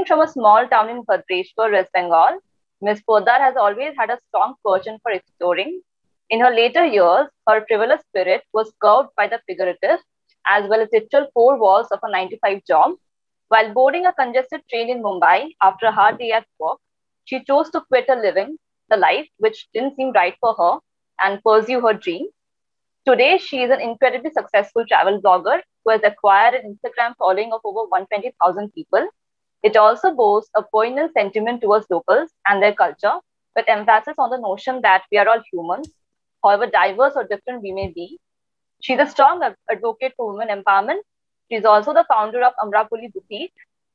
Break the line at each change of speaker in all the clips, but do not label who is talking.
from a small town in Bhadreshwar, West Bengal, Miss Poddar has always had a strong passion for exploring. In her later years, her frivolous spirit was curbed by the figurative as well as literal four walls of a 9 to 5 job. While boarding a congested train in Mumbai after a hard day at work, she chose to quit a living, the life which didn't seem right for her, and pursue her dream. Today, she is an incredibly successful travel blogger who has acquired an Instagram following of over 120,000 people. It also boasts a poignant sentiment towards locals and their culture, with emphasis on the notion that we are all humans, however diverse or different we may be. She's a strong advocate for women empowerment. She's also the founder of Amrapuli Boutique,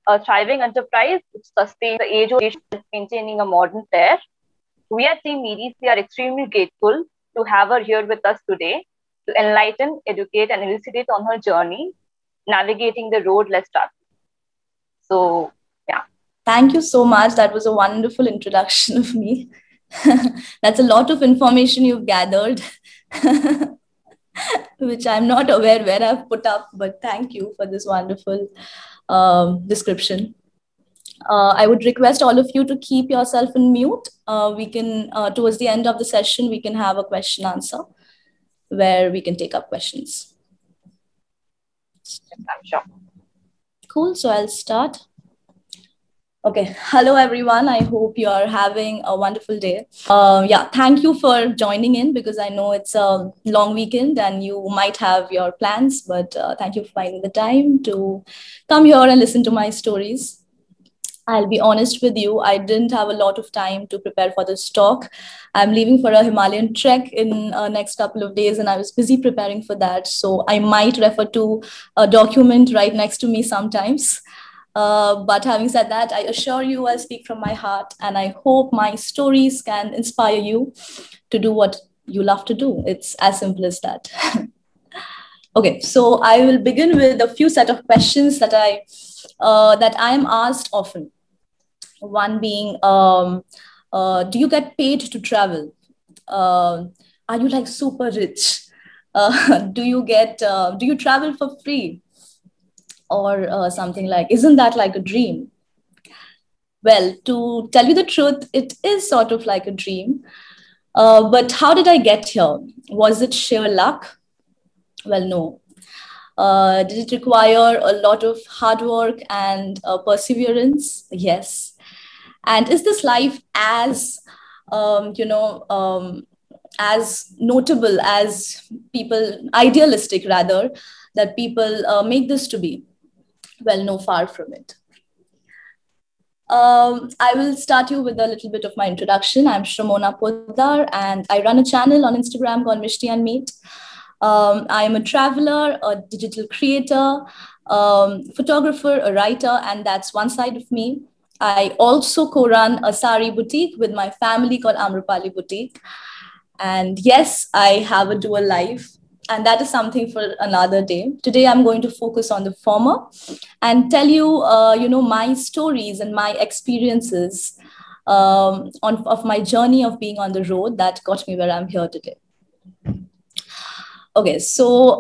a thriving enterprise which sustains the age old maintaining a modern flair. We at Team EDC are extremely grateful to have her here with us today to enlighten, educate, and elucidate on her journey, navigating the road less traveled. So, yeah.
Thank you so much. That was a wonderful introduction of me. That's a lot of information you've gathered, which I'm not aware where I've put up, but thank you for this wonderful description. I would request all of you to keep yourself in mute. We can, towards the end of the session, we can have a question answer where we can take up questions.
I'm sure.
Cool, so I'll start. Okay, hello everyone. I hope you are having a wonderful day. Yeah, thank you for joining in because I know it's a long weekend and you might have your plans, but thank you for finding the time to come here and listen to my stories. I'll be honest with you, I didn't have a lot of time to prepare for this talk. I'm leaving for a Himalayan trek in next couple of days and I was busy preparing for that. So I might refer to a document right next to me sometimes. But having said that, I assure you I'll speak from my heart and I hope my stories can inspire you to do what you love to do. It's as simple as that. Okay, so I will begin with a few set of questions that I am asked often. One being, do you get paid to travel? Are you like super rich? Do you travel for free? Or something like, isn't that like a dream? Well, to tell you the truth, it is sort of like a dream. But how did I get here? Was it sheer luck? Well, no. Did it require a lot of hard work and perseverance? Yes. And is this life as, as notable as people, idealistic rather, that people make this to be? Well, no, far from it. I will start you with a little bit of my introduction. I'm Shramona Poddar and I run a channel on Instagram called Mishti and Meet. I am a traveler, a digital creator, photographer, a writer, and that's one side of me. I also co-run a sari boutique with my family called Amrapali Boutique. And yes, I have a dual life. And that is something for another day. Today, I'm going to focus on the former and tell you, my stories and my experiences of my journey of being on the road that got me where I'm here today. Okay, so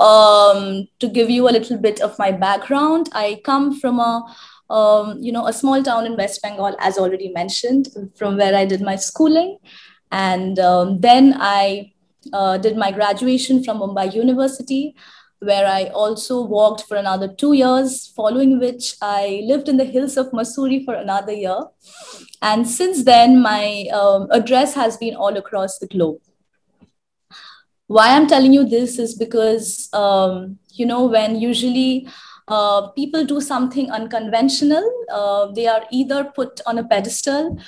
to give you a little bit of my background, I come from a small town in West Bengal, as already mentioned, from where I did my schooling. And then I did my graduation from Mumbai University, where I also worked for another 2 years, following which I lived in the hills of Mussoorie for another year. And since then, my address has been all across the globe. Why I'm telling you this is because, when usually people do something unconventional, they are either put on a pedestal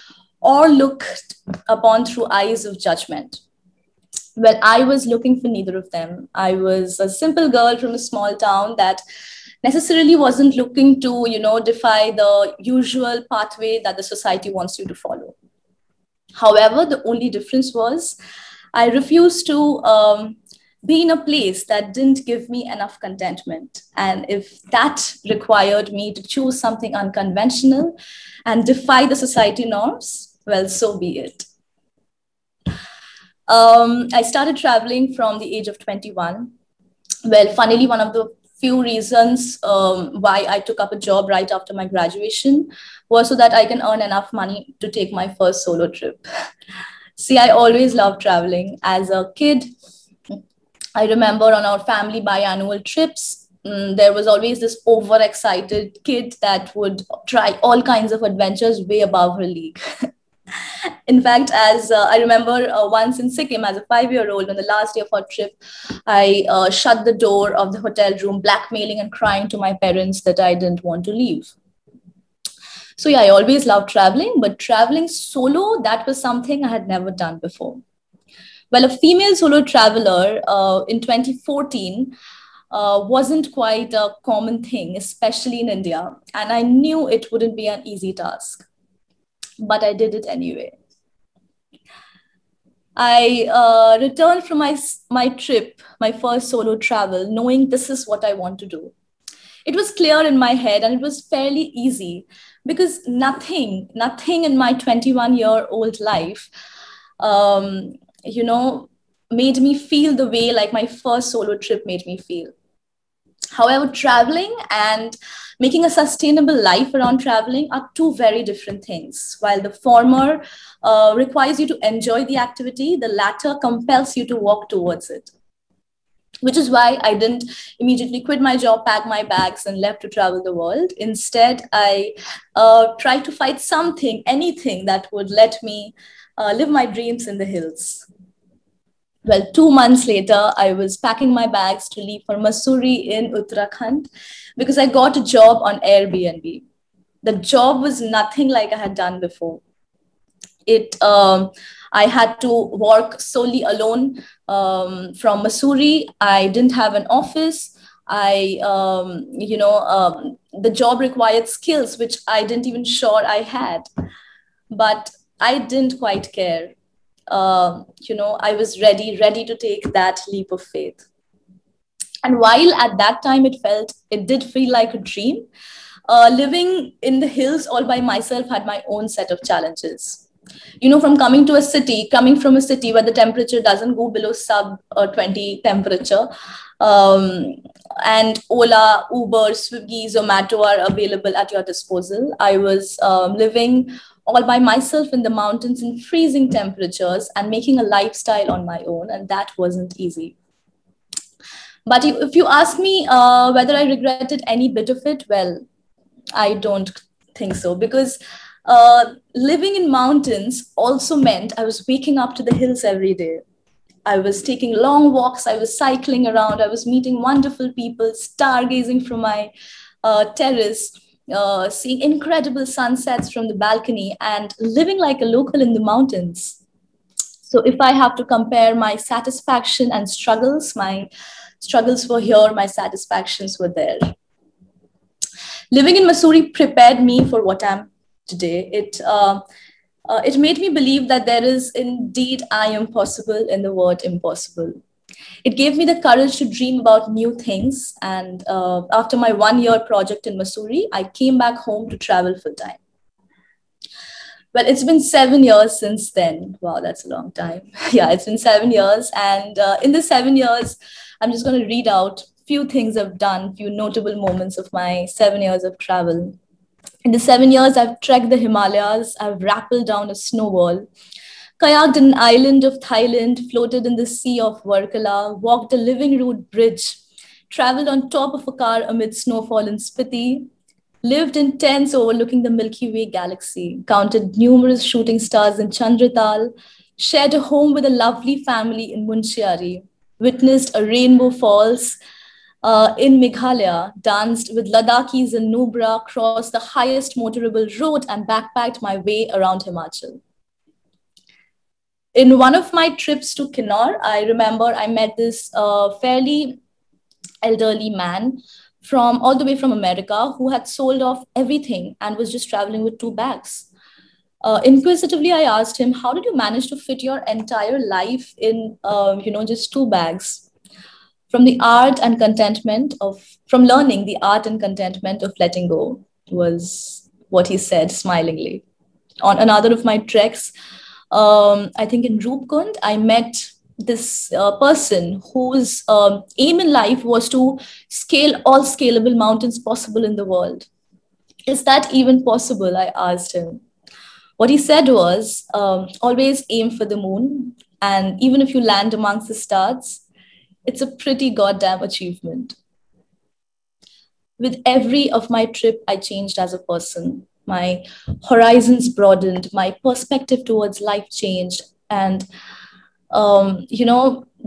or looked upon through eyes of judgment. Well, I was looking for neither of them. I was a simple girl from a small town that necessarily wasn't looking to, defy the usual pathway that the society wants you to follow. However, the only difference was I refused to be in a place that didn't give me enough contentment. And if that required me to choose something unconventional and defy the society norms, well, so be it. I started traveling from the age of 21. Well, funnily, one of the few reasons why I took up a job right after my graduation was so that I can earn enough money to take my first solo trip. See, I always loved traveling. As a kid, I remember on our family biannual trips, there was always this overexcited kid that would try all kinds of adventures way above her league. In fact, as I remember once in Sikkim as a 5-year-old, on the last day of our trip, I shut the door of the hotel room, blackmailing and crying to my parents that I didn't want to leave. So yeah, I always loved traveling, but traveling solo, that was something I had never done before. Well, a female solo traveler in 2014 wasn't quite a common thing, especially in India. And I knew it wouldn't be an easy task, but I did it anyway. I returned from my trip, my first solo travel, knowing this is what I want to do. It was clear in my head and it was fairly easy because nothing in my 21-year-old life, made me feel the way like my first solo trip made me feel. However, traveling and making a sustainable life around traveling are two very different things. While the former requires you to enjoy the activity, the latter compels you to walk towards it. Which is why I didn't immediately quit my job, pack my bags, and left to travel the world. Instead, I tried to find something, anything that would let me live my dreams in the hills. Well, 2 months later, I was packing my bags to leave for Mussoorie in Uttarakhand because I got a job on Airbnb. The job was nothing like I had done before. I had to work solely alone from Mussoorie. I didn't have an office. The job required skills, which I didn't even sure I had. But I didn't quite care. I was ready to take that leap of faith. And while at that time it did feel like a dream, living in the hills all by myself had my own set of challenges. From coming from a city where the temperature doesn't go below sub 20 temperature, and Ola, Uber, Swiggy, Zomato are available at your disposal. I was living all by myself in the mountains in freezing temperatures and making a lifestyle on my own, and that wasn't easy. But if you ask me whether I regretted any bit of it, well, I don't think so, because living in mountains also meant I was waking up to the hills every day. I was taking long walks, I was cycling around, I was meeting wonderful people, stargazing from my terrace, seeing incredible sunsets from the balcony, and living like a local in the mountains. So if I have to compare my satisfaction and struggles, my struggles were here, my satisfactions were there. Living in Mussoorie prepared me for what I'm today. It made me believe that there is indeed I am possible in the word impossible. It gave me the courage to dream about new things. And after my 1-year project in Mussoorie, I came back home to travel full time. Well, it's been 7 years since then. Wow, that's a long time. Yeah, it's been 7 years. And in the 7 years, I'm just going to read out few things I've done, few notable moments of my 7 years of travel. In the 7 years, I've trekked the Himalayas, I've rappelled down a snow wall, kayaked in an island of Thailand, floated in the sea of Varkala, walked a living root bridge, travelled on top of a car amid snowfall in Spiti, lived in tents overlooking the Milky Way galaxy, counted numerous shooting stars in Chandratal, shared a home with a lovely family in Munchiari, witnessed a rainbow falls in Meghalaya, danced with Ladakis in Nubra, crossed the highest motorable road, and backpacked my way around Himachal. In one of my trips to Kinnaur, I remember I met this fairly elderly man all the way from America who had sold off everything and was just traveling with 2 bags. Inquisitively, I asked him, how did you manage to fit your entire life in, just 2 bags? From learning the art and contentment of letting go was what he said smilingly. On another of my treks, I think in Roopkund, I met this person whose aim in life was to scale all scalable mountains possible in the world. Is that even possible? I asked him. What he said was, always aim for the moon. And even if you land amongst the stars, it's a pretty goddamn achievement. With every of my trip, I changed as a person. My horizons broadened, my perspective towards life changed, and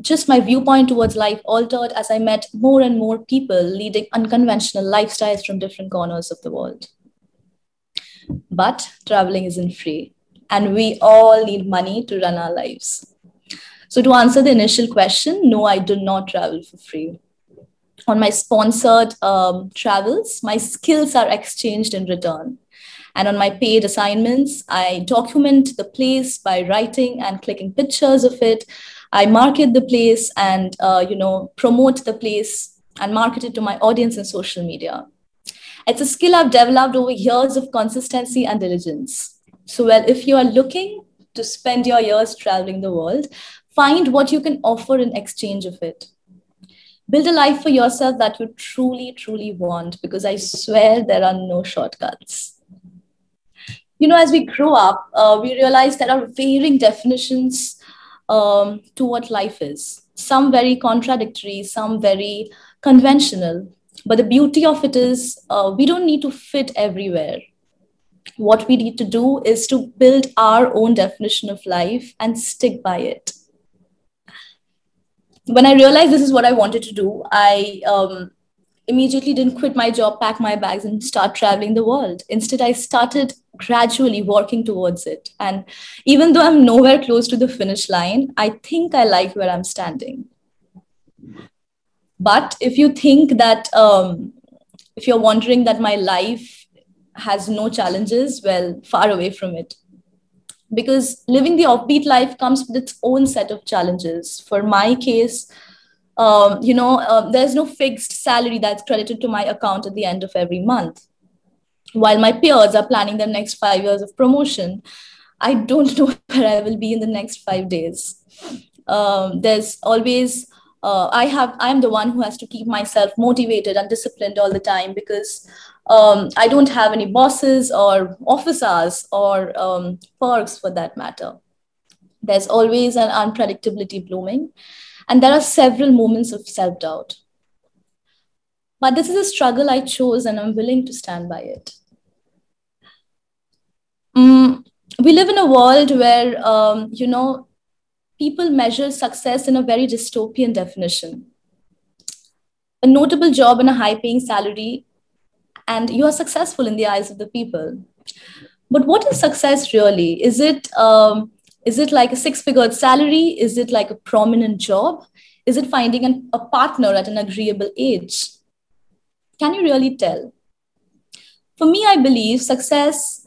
just my viewpoint towards life altered as I met more and more people leading unconventional lifestyles from different corners of the world. But traveling isn't free, and we all need money to run our lives. So, to answer the initial question, no, I do not travel for free. On my sponsored travels, my skills are exchanged in return. And on my paid assignments, I document the place by writing and clicking pictures of it. I market the place and promote the place and market it to my audience in social media. It's a skill I've developed over years of consistency and diligence. So, well, if you are looking to spend your years traveling the world, find what you can offer in exchange of it. Build a life for yourself that you truly, truly want, because I swear there are no shortcuts. As we grow up, we realize there are varying definitions to what life is. Some very contradictory, some very conventional. But the beauty of it is we don't need to fit everywhere. What we need to do is to build our own definition of life and stick by it. When I realized this is what I wanted to do, I immediately didn't quit my job, pack my bags, and start traveling the world. Instead, I started gradually working towards it. And even though I'm nowhere close to the finish line, I think I like where I'm standing. But if you think that, if you're wondering that my life has no challenges, well, far away from it. Because living the offbeat life comes with its own set of challenges. For my case, there's no fixed salary that's credited to my account at the end of every month. While my peers are planning their next 5 years of promotion, I don't know where I will be in the next 5 days. There's always I am the one who has to keep myself motivated and disciplined all the time, because I don't have any bosses or office hours or perks for that matter. There's always an unpredictability blooming, and there are several moments of self-doubt. But this is a struggle I chose, and I'm willing to stand by it. We live in a world where, people measure success in a very dystopian definition. A notable job and a high-paying salary, and you are successful in the eyes of the people. But what is success really? Is it like a six-figure salary? Is it like a prominent job? Is it finding a partner at an agreeable age? Can you really tell? For me, I believe success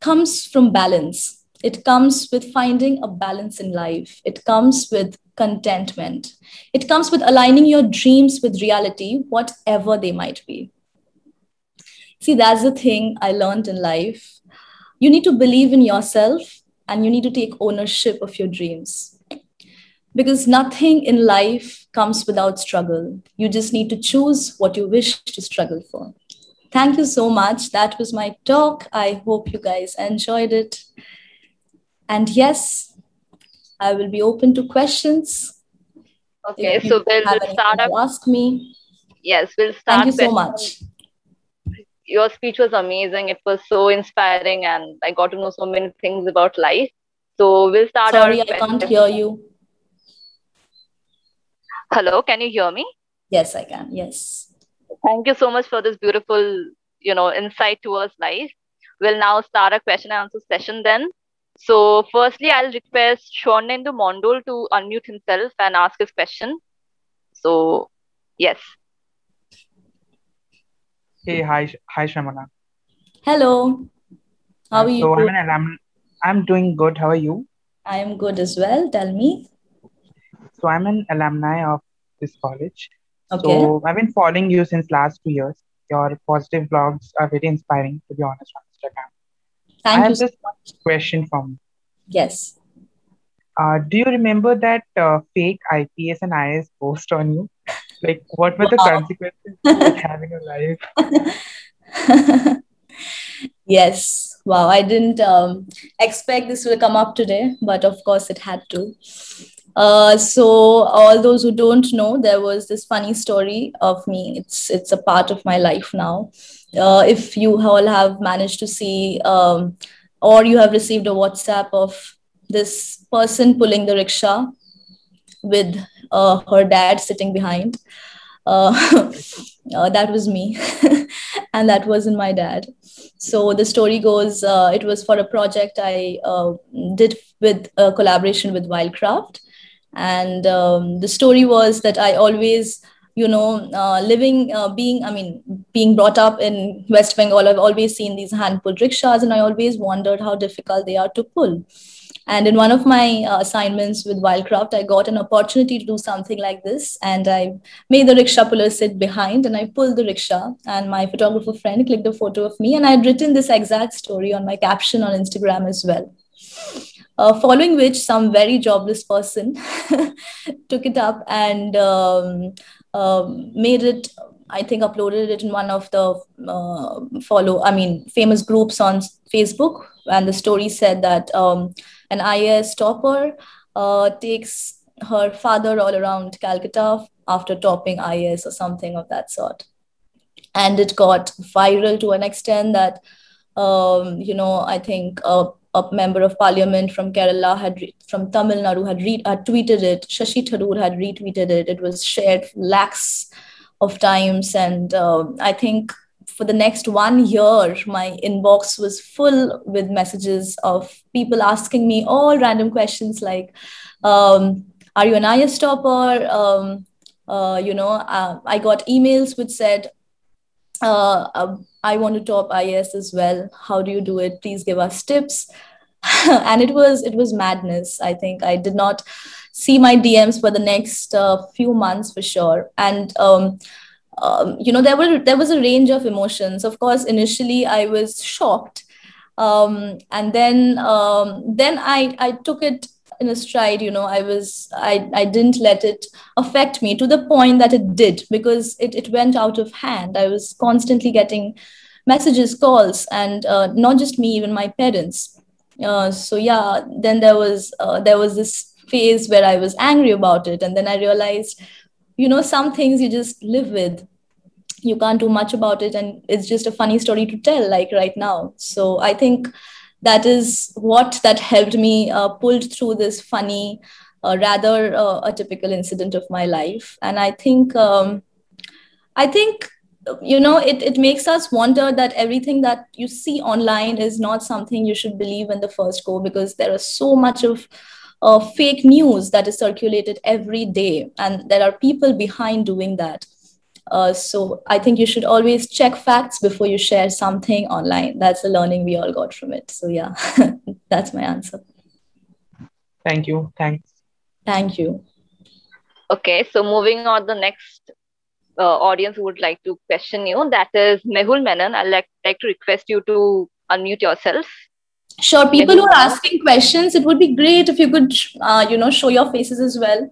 comes from balance. It comes with finding a balance in life. It comes with contentment. It comes with aligning your dreams with reality, whatever they might be. See, that's the thing I learned in life. You need to believe in yourself, and you need to take ownership of your dreams. Because nothing in life comes without struggle. You just need to choose what you wish to struggle for. Thank you so much. That was my talk. I hope you guys enjoyed it. And yes, I will be open to questions.
Okay, so we'll start up.
Ask me.
Yes, we'll start.
Thank you so much.
Your speech was amazing. It was so inspiring, and I got to know so many things about life. So we'll start.
Sorry, I can't hear you.
Hello, can you hear me?
Yes, I can. Yes.
Thank you so much for this beautiful, insight towards life. We'll now start a question and answer session then. So firstly, I'll request Swarnendu Mondol to unmute himself and ask his question. So, yes.
Hey, hi Shramana.
Hello. How are you?
So I'm doing good. How are you?
I am good as well. Tell me.
So I'm an alumni of this college.
Okay.
So I've been following you since last 2 years. Your positive blogs are very inspiring, to be honest, on Instagram.
Thank you
so much. Question from you.
Yes.
Do you remember that fake IPS and IS post on you? Like, what were the
Wow.
consequences it have in your life?
Yes. Wow. I didn't expect this will come up today, but of course it had to. So all those who don't know, there was this funny story of me. It's a part of my life now. If you all have managed to see, or you have received a WhatsApp of this person pulling the rickshaw with her dad sitting behind. Uh, that was me, and that wasn't my dad. So the story goes, it was for a project I did with a collaboration with Wildcraft, and the story was that I always, living, being brought up in West Bengal, I've always seen these hand pulled rickshaws, and I always wondered how difficult they are to pull. And in one of my assignments with Wildcraft, I got an opportunity to do something like this. And I made the rickshaw puller sit behind and I pulled the rickshaw. And my photographer friend clicked a photo of me. And I had written this exact story on my caption on Instagram as well. Following which, some very jobless person took it up and made it, I think, uploaded it in one of the famous groups on Facebook. And the story said that an IAS topper takes her father all around Calcutta after topping IAS or something of that sort. And it got viral to an extent that, I think a member of parliament from Kerala from Tamil Nadu had tweeted it. Shashi Tharoor had retweeted it. It was shared lakhs of times. And I think for the next 1 year, my inbox was full with messages of people asking me all random questions like, are you an IS topper? I got emails which said, I want to top IS as well. How do you do it? Please give us tips. And it was madness. I think I did not see my DMs for the next few months for sure. And there was a range of emotions. Of course, initially I was shocked, and then I took it in a stride. I didn't let it affect me to the point that it did, because it went out of hand. I was constantly getting messages, calls, and not just me, even my parents. So yeah, then there was this phase where I was angry about it, and then I realized, some things you just live with. You can't do much about it, and it's just a funny story to tell, like right now. So I think that is what that helped me pulled through this funny, rather atypical incident of my life. And I think it makes us wonder that everything that you see online is not something you should believe in the first go, because there is so much of fake news that is circulated every day, and there are people behind doing that. So I think you should always check facts before you share something online. That's the learning we all got from it. So yeah, that's my answer.
Thank you. Thanks.
Thank you.
Okay, so moving on the next audience who would like to question you, that is Mehul Menon. I'd like to request you to unmute yourself.
Sure, people who are asking questions, it would be great if you could, show your faces as well.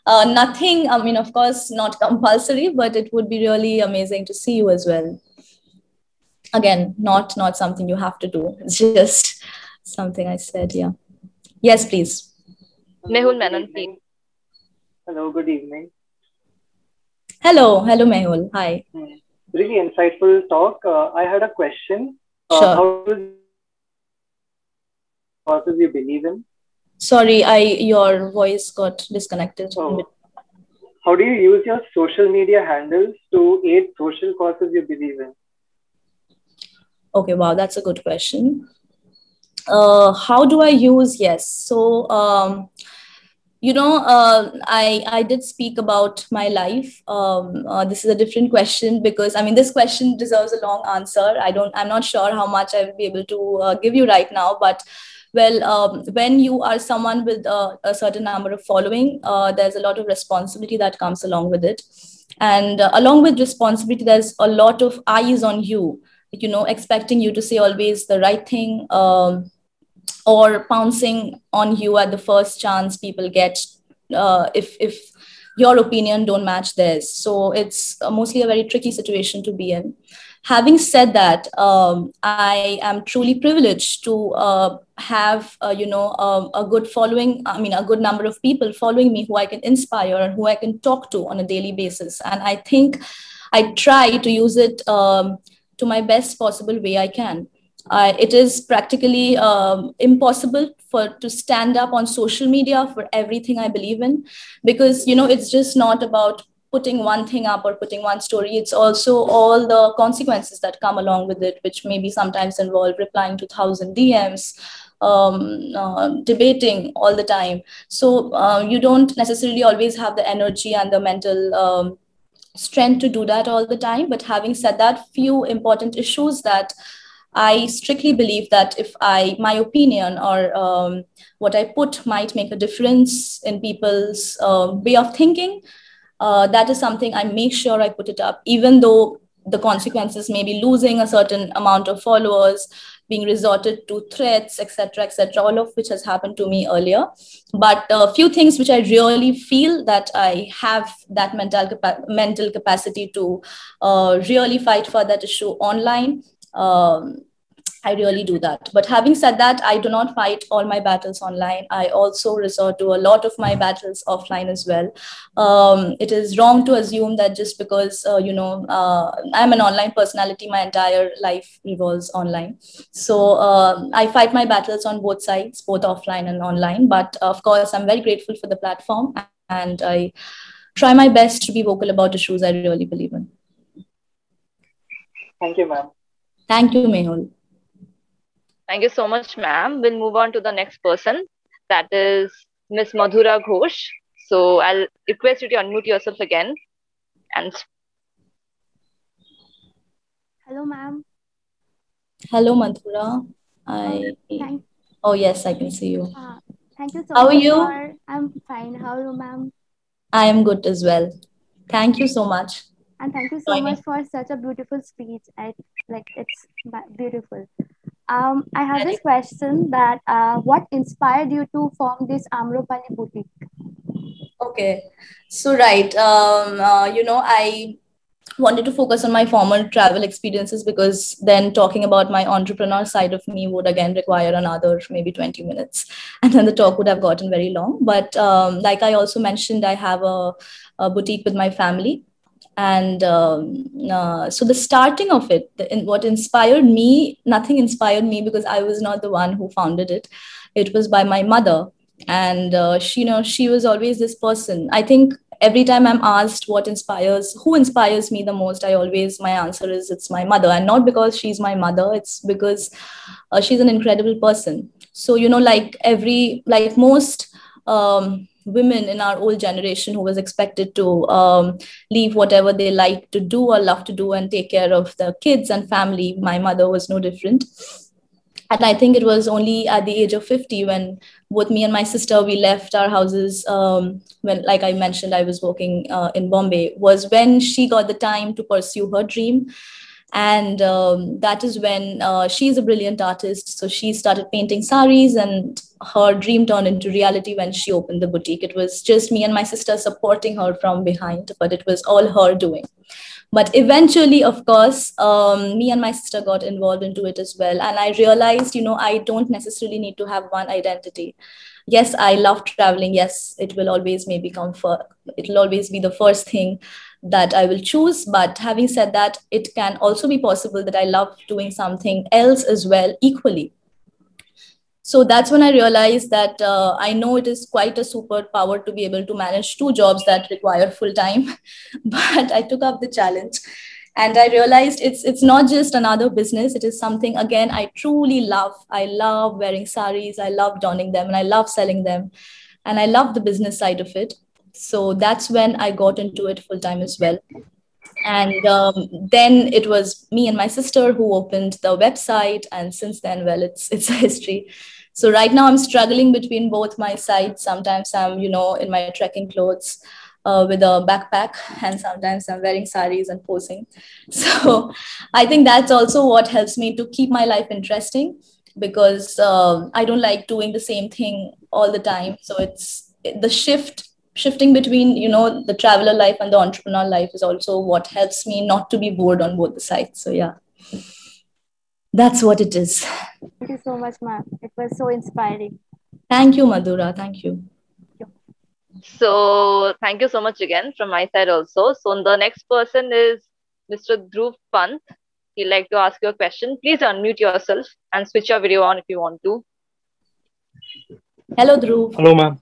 Nothing, of course, not compulsory, but it would be really amazing to see you as well. Again, not something you have to do. It's just something I said, yeah. Yes, please.
Mehul Menon, please.
Hello, good evening.
Hello, Mehul. Hi.
Really insightful talk. I had a question.
Sure.
How do causes you believe in?
Sorry, your voice got disconnected.
Oh. How do you use your social media handles to aid social causes you believe in?
Okay, wow, that's a good question. How do I use? Yes. So, I did speak about my life. This is a different question, because this question deserves a long answer. I'm not sure how much I will be able to give you right now, but well, when you are someone with a certain number of following, there's a lot of responsibility that comes along with it. And along with responsibility, there's a lot of eyes on you, expecting you to say always the right thing, or pouncing on you at the first chance people get, if your opinion don't match theirs. So it's mostly a very tricky situation to be in. Having said that, I am truly privileged to have a good following. I mean, a good number of people following me who I can inspire and who I can talk to on a daily basis. And I think I try to use it to my best possible way I can. It is practically impossible to stand up on social media for everything I believe in, because it's just not about putting one thing up or putting one story. It's also all the consequences that come along with it, which maybe sometimes involve replying to 1,000 DMs, debating all the time. So you don't necessarily always have the energy and the mental strength to do that all the time. But having said that, few important issues that I strictly believe that if my opinion or what I put might make a difference in people's way of thinking, that is something I make sure I put it up, even though the consequences may be losing a certain amount of followers, being resorted to threats, etc., all of which has happened to me earlier. But a few things which I really feel that I have that mental capacity to really fight for that issue online. I really do that. But having said that, I do not fight all my battles online. I also resort to a lot of my battles offline as well. It is wrong to assume that just because, I'm an online personality, my entire life revolves online. So I fight my battles on both sides, both offline and online. But of course, I'm very grateful for the platform, and I try my best to be vocal about issues I really believe in.
Thank you, ma'am.
Thank you, Mehul.
Thank you so much, ma'am. We'll move on to the next person. That is Miss Madhura Ghosh. So I'll request you to unmute yourself again. And
hello, ma'am.
Hello, Madhura. Oh, yes, I can see you.
Thank you so
much. How
are
you?
I'm fine. How are you, ma'am?
I am good as well. Thank you so much.
And thank you so much for such a beautiful speech. It's beautiful. I have this question that what inspired you to form this Amropali boutique?
Okay, so right, I wanted to focus on my former travel experiences, because then talking about my entrepreneur side of me would again require another maybe 20 minutes, and then the talk would have gotten very long. But like I also mentioned, I have a boutique with my family. And so the starting of it, what inspired me, nothing inspired me, because I was not the one who founded it. It was by my mother. And she was always this person. I think every time I'm asked who inspires me the most, my answer is it's my mother. And not because she's my mother, it's because she's an incredible person. So like most women in our old generation who was expected to leave whatever they like to do or love to do and take care of the kids and family, my mother was no different. And I think it was only at the age of 50 when both me and my sister, we left our houses, when, like I mentioned, I was working in Bombay, was when she got the time to pursue her dream. And that is when she's a brilliant artist. So she started painting saris, and her dream turned into reality when she opened the boutique. It was just me and my sister supporting her from behind, but it was all her doing. But eventually, of course, me and my sister got involved into it as well. And I realized, I don't necessarily need to have one identity. Yes, I love traveling. Yes, it will always maybe it'll always be the first thing that I will choose. But having said that, it can also be possible that I love doing something else as well equally. So that's when I realized that I know it is quite a superpower to be able to manage 2 jobs that require full time, but I took up the challenge. And I realized it's not just another business. It is something, again, I truly love. I love wearing saris. I love donning them, and I love selling them. And I love the business side of it. So that's when I got into it full time as well. And then it was me and my sister who opened the website. And since then, well, it's a history. So right now I'm struggling between both my sides. Sometimes I'm, in my trekking clothes with a backpack, and sometimes I'm wearing saris and posing. So I think that's also what helps me to keep my life interesting. because I don't like doing the same thing all the time. So it's the shifting between, the traveler life and the entrepreneur life is also what helps me not to be bored on both the sides. So yeah, that's what it is.
Thank you so much, ma'am. It was so inspiring.
Thank you, Madhura. Thank you.
So thank you so much again from my side also. So the next person is Mr. Dhruv Pant. He'd like to ask you a question. Please unmute yourself and switch your video on if you want to.
Hello, Dhruv.
Hello, ma'am.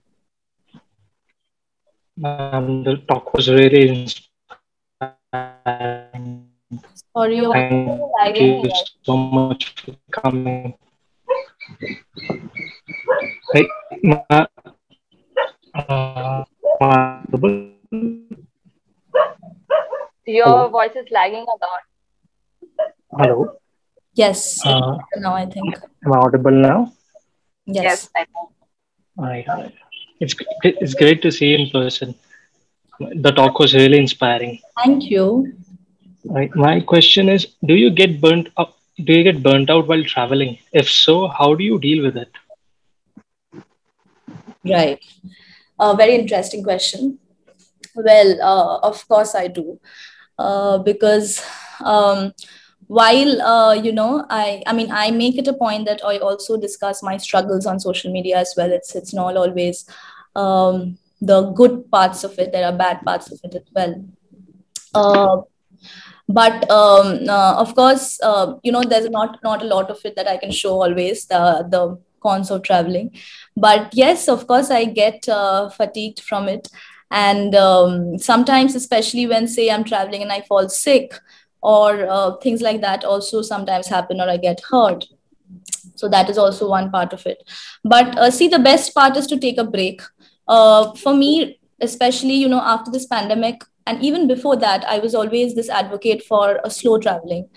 The talk was really inspiring.
Sorry,
Thank you so much for coming. Hey,
Your voice is lagging a lot.
Hello.
Yes. Now I think.
Am I audible now?
Yes.
I think.
It's great to see you in person. The talk was really inspiring.
Thank you.
Right. My question is, do you get burnt out while traveling? If so, how do you deal with it?
Right. A very interesting question. Well, of course I do. Because while I make it a point that I also discuss my struggles on social media as well. It's not always the good parts of it. There are bad parts of it as well. But of course, there's not a lot of it that I can show always, the cons of traveling. But yes, of course, I get fatigued from it. And sometimes, especially when, say, I'm traveling and I fall sick, or things like that also sometimes happen, or I get hurt. So that is also one part of it. But see, the best part is to take a break. For me, especially, after this pandemic, and even before that, I was always this advocate for a slow traveling.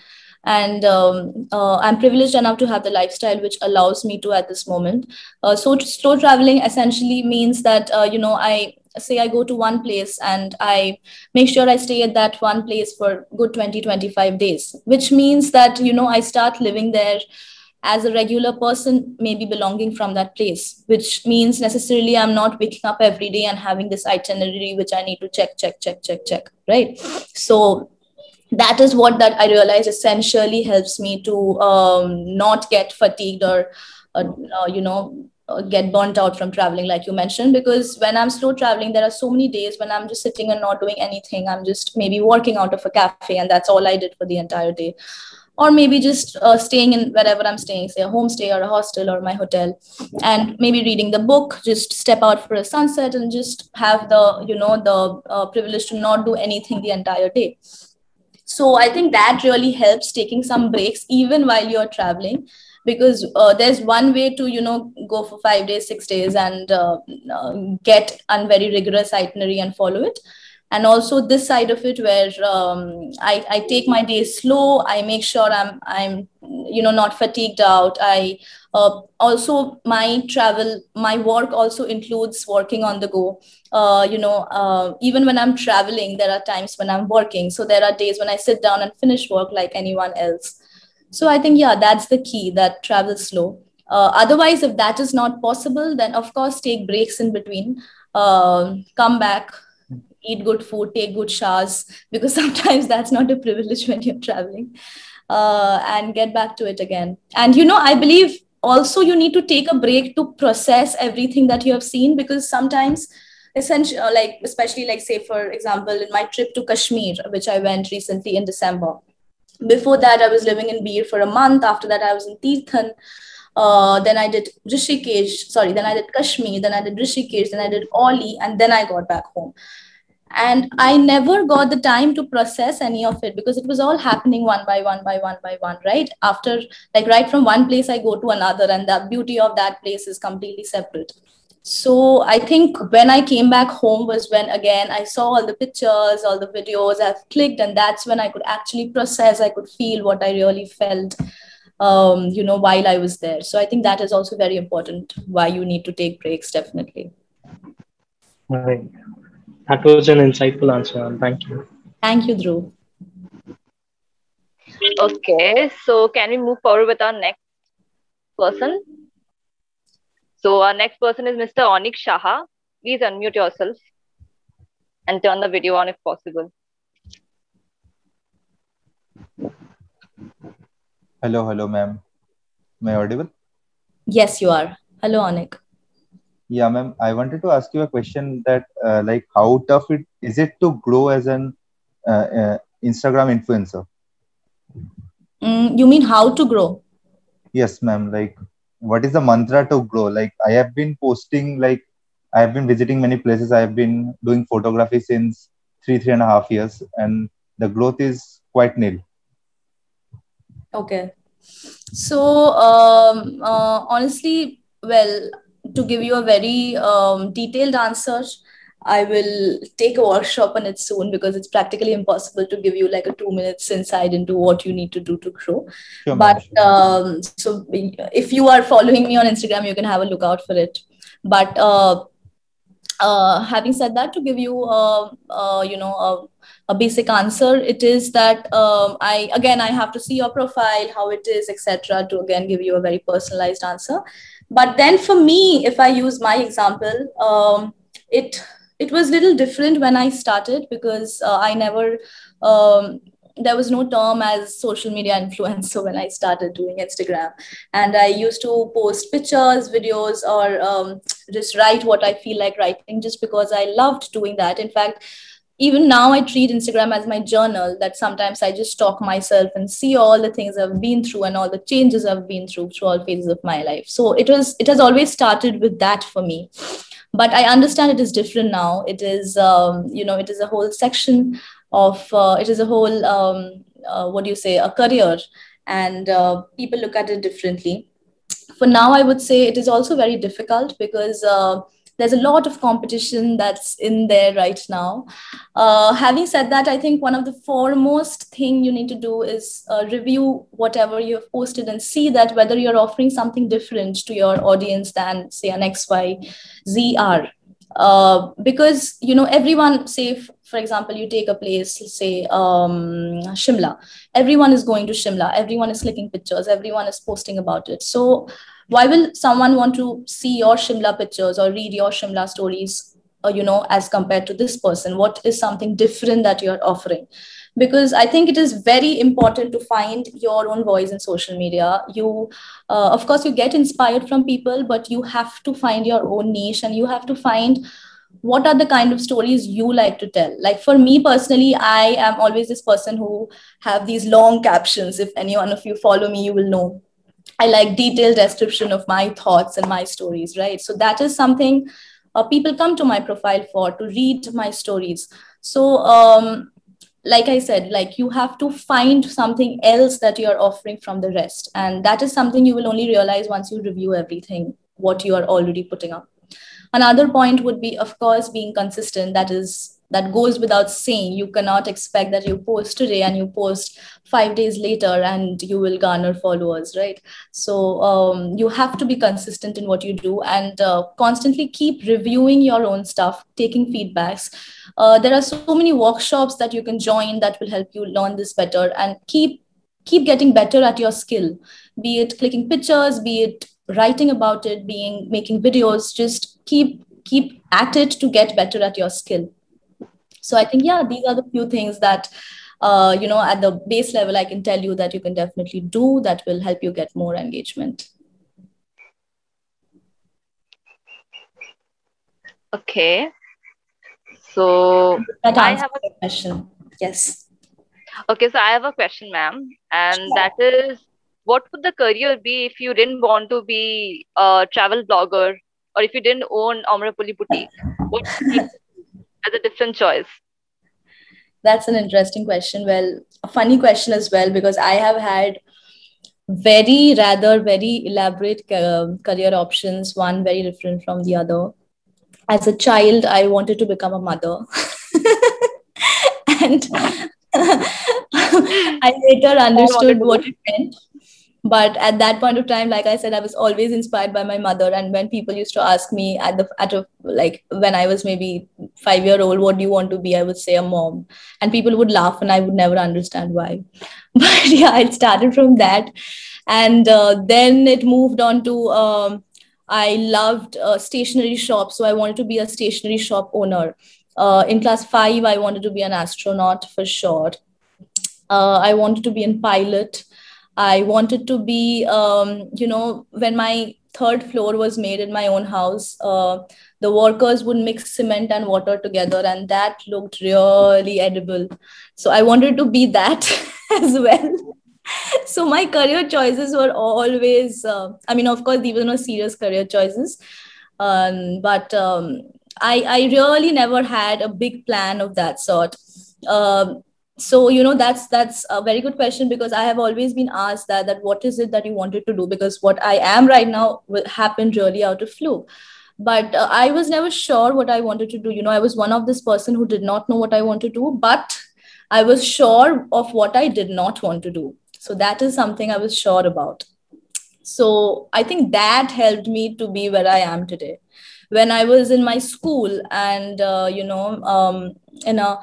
And I'm privileged enough to have the lifestyle which allows me to at this moment. So slow traveling essentially means that, I go to one place and I make sure I stay at that one place for good 20-25 days, which means that, I start living there as a regular person, maybe belonging from that place, which means necessarily I'm not waking up every day and having this itinerary which I need to check, right? So that is what that I realize essentially helps me to not get fatigued or get burnt out from traveling, like you mentioned. Because when I'm slow traveling, there are so many days when I'm just sitting and not doing anything. I'm just maybe working out of a cafe, and that's all I did for the entire day. Or maybe just staying in wherever I'm staying, say a homestay or a hostel or my hotel, and maybe reading the book, just step out for a sunset and just have the privilege to not do anything the entire day. So I think that really helps, taking some breaks even while you're traveling, because there's one way to, go for 5 days, 6 days and get a very rigorous itinerary and follow it. And also this side of it where I take my days slow. I make sure I'm not fatigued out. I also my work also includes working on the go. Even when I'm traveling, there are times when I'm working. So there are days when I sit down and finish work like anyone else. So I think, yeah, that's the key, that travel slow. Otherwise, if that is not possible, then of course take breaks in between. Come back, eat good food, take good showers, because sometimes that's not a privilege when you're traveling, and get back to it again. And, I believe also you need to take a break to process everything that you have seen, because sometimes essentially, especially say, for example, in my trip to Kashmir, which I went recently in December. Before that, I was living in Bir for a month. After that, I was in Tirthan. Then I did Rishikesh, then I did Kashmir, then I did Rishikesh, then I did Oli, and then I got back home. And I never got the time to process any of it, because it was all happening one by one, right? After, right from one place, I go to another, and the beauty of that place is completely separate. So I think when I came back home was when, again, I saw all the pictures, all the videos, I've clicked, and that's when I could actually process, I could feel what I really felt, while I was there. So I think that is also very important, why you need to take breaks, definitely.
Right. That was an insightful answer. Thank you.
Thank you, Dhruv.
Okay, so can we move forward with our next person. So our next person is Mr. Onik Shaha. Please unmute yourself and turn the video on if possible.
Hello, ma'am. Am I audible?
Yes, you are. Hello, Onik.
Yeah, ma'am. I wanted to ask you a question that, like, how tough it is it to grow as an Instagram influencer?
You mean how to grow?
Yes, ma'am. Like, what is the mantra to grow? Like, I have been posting, like, I have been visiting many places. I have been doing photography since 3.5 years, and the growth is quite nil.
Okay. So, honestly, well, to give you a very detailed answer, I will take a workshop on it soon because it's practically impossible to give you like a 2 minutes insight into what you need to do to grow.
Sure, ma'am.
But so if you are following me on Instagram, you can have a look out for it. But having said that, to give you a basic answer, it is that I have to see your profile, how it is, etc., to again give you a very personalized answer. But then for me, if I use my example, it was a little different when I started because I never there was no term as social media influencer when I started doing Instagram. And I used to post pictures, videos, or just write what I feel like writing just because I loved doing that. In fact, even now I treat Instagram as my journal, that sometimes I just stalk myself and see all the things I've been through and all the changes I've been through all phases of my life. So it has always started with that for me. But I understand it is different now. It is, it is a whole section of, it is a whole, a career, and people look at it differently. For now, I would say it is also very difficult because there's a lot of competition that's in there right now. Having said that, I think one of the foremost thing you need to do is review whatever you have posted and see that whether you're offering something different to your audience than, say, an XYZ are. Because everyone, say for example, you take a place, say Shimla, everyone is going to Shimla, everyone is clicking pictures, everyone is posting about it. So why will someone want to see your Shimla pictures or read your Shimla stories, as compared to this person? What is something different that you're offering? Because I think it is very important to find your own voice in social media. You, of course, you get inspired from people, but you have to find your own niche, and you have to find what are the kind of stories you like to tell. Like for me personally, I am always this person who have these long captions. If any one of you follow me, you will know I like detailed description of my thoughts and my stories, right? So that is something people come to my profile for, to read my stories. So like I said, like you have to find something else that you're offering from the rest. And that is something you will only realize once you review everything, what you are already putting up. Another point would be, of course, being consistent. That goes without saying. You cannot expect that you post today and you post 5 days later and you will garner followers, right? So you have to be consistent in what you do, and constantly keep reviewing your own stuff, taking feedbacks. There are so many workshops that you can join that will help you learn this better, and keep getting better at your skill, be it clicking pictures, be it writing about it, making videos. Just keep at it to get better at your skill. So I think, yeah, these are the few things that at the base level I can tell you that you can definitely do that will help you get more engagement.
Okay, so
I have a question. Yes.
Okay, so I have a question, ma'am, and that is, what would the career be if you didn't want to be a travel blogger, or if you didn't own Amrapali Boutique? What would you do as a different choice?
That's an interesting question. Well, a funny question as well, because I have had very elaborate career options, one very different from the other. As a child, I wanted to become a mother. And I later understood what it meant. But at that point of time, like I said, I was always inspired by my mother. And when people used to ask me when I was maybe 5-year-old, what do you want to be? I would say a mom. And people would laugh and I would never understand why. But yeah, it started from that. And then it moved on to I loved stationery shops, so I wanted to be a stationery shop owner. In class 5, I wanted to be an astronaut for sure. I wanted to be a pilot. I wanted to be, when my third floor was made in my own house, the workers would mix cement and water together, and that looked really edible. So I wanted to be that as well. So my career choices were always, of course, these were no serious career choices. But I really never had a big plan of that sort. So that's a very good question, because I have always been asked that what is it that you wanted to do, because what I am right now happened really out of fluke. But I was never sure what I wanted to do. I was one of this person who did not know what I want to do, but I was sure of what I did not want to do. So that is something I was sure about. So I think that helped me to be where I am today. When I was in my school, and in a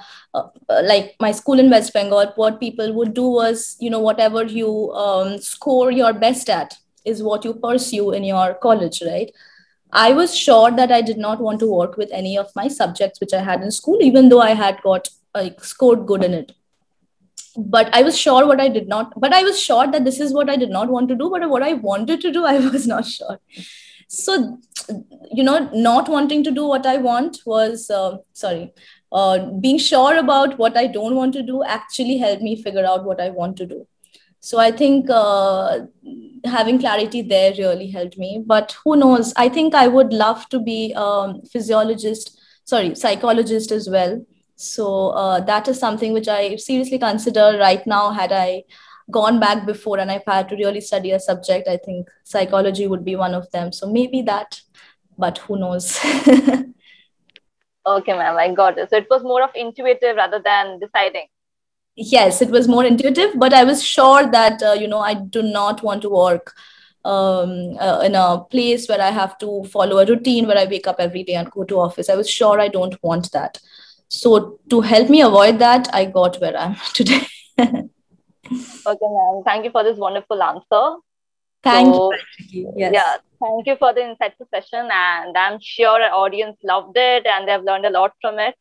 like my school in West Bengal, what people would do was, whatever you score your best at is what you pursue in your college, right? I was sure that I did not want to work with any of my subjects which I had in school, even though I had got scored good in it. But I was sure what I did not, but I was sure that this is what I did not want to do, but what I wanted to do, I was not sure. So, not wanting to do what I want was, being sure about what I don't want to do actually helped me figure out what I want to do. So I think having clarity there really helped me. But who knows? I think I would love to be psychologist as well. So that is something which I seriously consider right now. Had I gone back before and if I had to really study a subject, I think psychology would be one of them. So maybe that, but who knows?
Okay, ma'am, I got it. So it was more of intuitive rather than deciding.
Yes, it was more intuitive, but I was sure that, I do not want to work in a place where I have to follow a routine where I wake up every day and go to office. I was sure I don't want that. So to help me avoid that, I got where I'm today.
Okay, ma'am. Thank you for this wonderful answer.
Thank you. Yes.
Yeah, thank you for the insightful session, and I'm sure our audience loved it and they've learned a lot from it.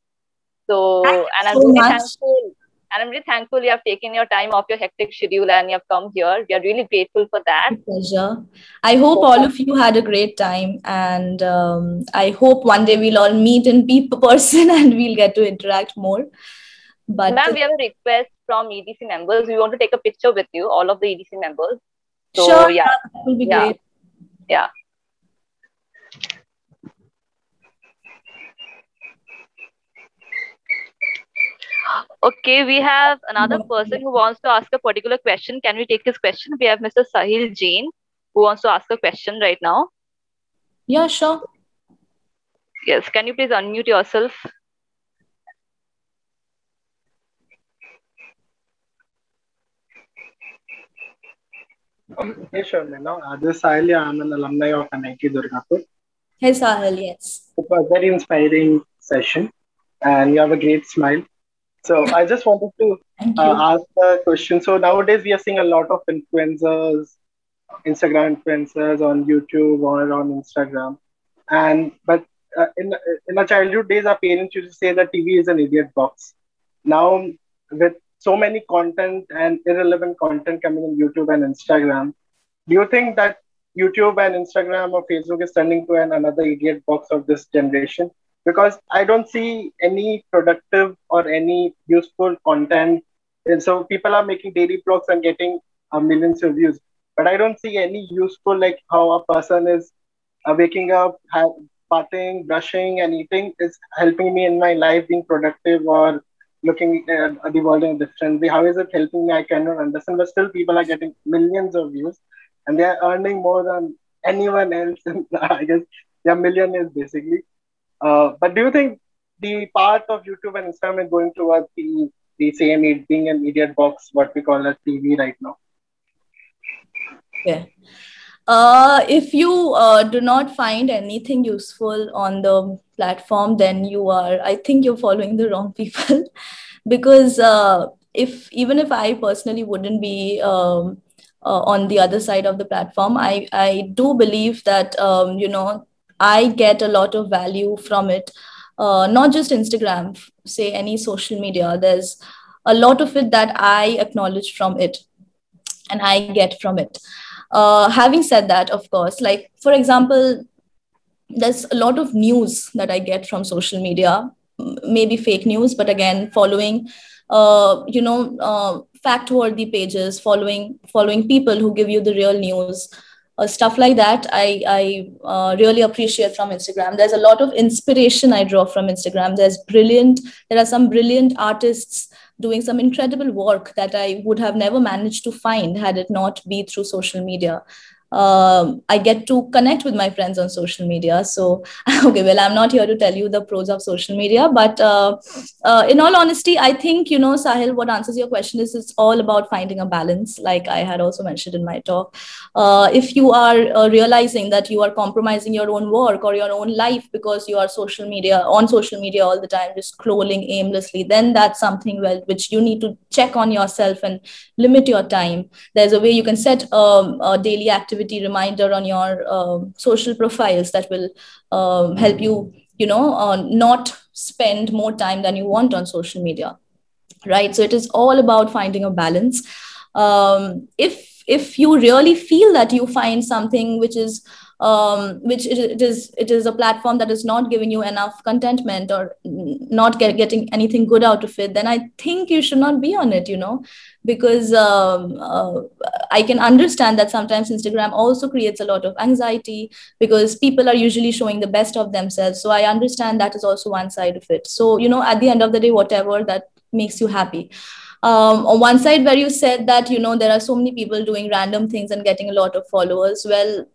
So, and I'm really thankful. And I'm really thankful you have taken your time off your hectic schedule and you have come here. We are really grateful for that.
My pleasure. I hope all of you had a great time, and I hope one day we'll all meet in person and we'll get to interact more. But
ma'am, we have a request from EDC members. We want to take a picture with you, all of the EDC members. So,
sure,
yeah,
that will be great.
Yeah. Okay, we have another person who wants to ask a particular question. Can we take his question? We have Mr. Sahil Jain who wants to ask a question right now.
Yeah, sure.
Yes, can you please unmute yourself?
Hey, sure, this is Sahil. I'm an alumni of NIT Durgapur.
Hey, Sahil, yes.
It was a very inspiring session, and you have a great smile. So I just wanted to ask a question. So nowadays we are seeing a lot of influencers, Instagram influencers on YouTube or on Instagram, but in our childhood days, our parents used to say that TV is an idiot box. Now with so many content and irrelevant content coming on YouTube and Instagram, do you think that YouTube and Instagram or Facebook is turning to another idiot box of this generation? Because I don't see any productive or any useful content. And so people are making daily blogs and getting millions of views. But I don't see any useful, like how a person is waking up, bathing, brushing and eating is helping me in my life being productive or looking at the world in a different way. How is it helping me? I cannot understand. But still people are getting millions of views and they are earning more than anyone else. I guess they are millionaires basically. But do you think the part of YouTube and Instagram is going towards the same being an idiot box, what we call as TV right now?
Yeah. If you do not find anything useful on the platform, then I think you're following the wrong people. Because even if I personally wouldn't be on the other side of the platform. I do believe that, I get a lot of value from it. Not just Instagram, say any social media. There's a lot of it that I acknowledge from it and I get from it. Having said that, of course, like for example, there's a lot of news that I get from social media, maybe fake news, but again, following, fact-worthy pages, following people who give you the real news, stuff like that. I really appreciate from Instagram. There's a lot of inspiration I draw from Instagram. There are some brilliant artists doing some incredible work that I would have never managed to find had it not be through social media. I get to connect with my friends on social media. So, okay, well, I'm not here to tell you the pros of social media, but in all honesty, I think, Sahil, what answers your question is it's all about finding a balance, like I had also mentioned in my talk. If you are realizing that you are compromising your own work or your own life because you are on social media all the time, just scrolling aimlessly, then that's something which you need to check on yourself and limit your time. There's a way you can set a daily activity reminder on your social profiles that will help you, not spend more time than you want on social media, right? So it is all about finding a balance. If you really feel that you find something which it is a platform that is not giving you enough contentment or not getting anything good out of it, then I think you should not be on it, because I can understand that sometimes Instagram also creates a lot of anxiety because people are usually showing the best of themselves. So I understand that is also one side of it. So, at the end of the day, whatever that makes you happy. On one side where you said that, there are so many people doing random things and getting a lot of followers. Well,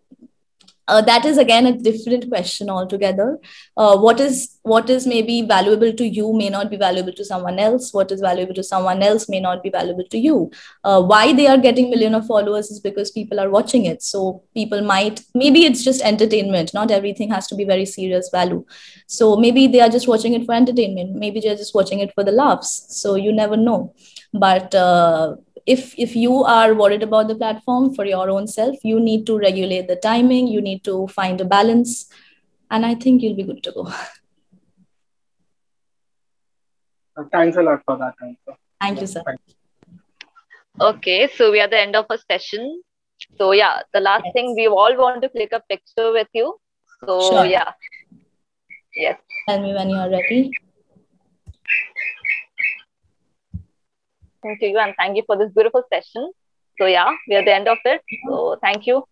that is again a different question altogether. What is maybe valuable to you may not be valuable to someone else. What is valuable to someone else may not be valuable to you. Why they are getting million of followers is because people are watching it. So maybe it's just entertainment. Not everything has to be very serious value. So maybe they are just watching it for entertainment. Maybe they're just watching it for the laughs. So you never know. But if you are worried about the platform for your own self, you need to regulate the timing, you need to find a balance, and I think you'll be good to go.
Thanks a lot for that answer.
Thank you, sir.
Okay, so we are at the end of our session. So yeah, the last thing, we all want to click a picture with you. So
sure.
Yeah. Yes.
Tell me when you are ready.
Thank you, and thank you for this beautiful session. So yeah, we are at the end of it. So thank you.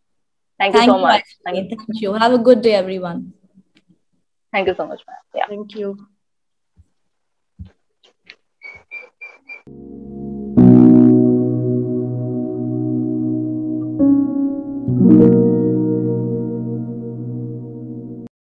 Thank you so much.
Thank you. Have a good day, everyone.
Thank you so much, ma'am. Yeah.
Thank you.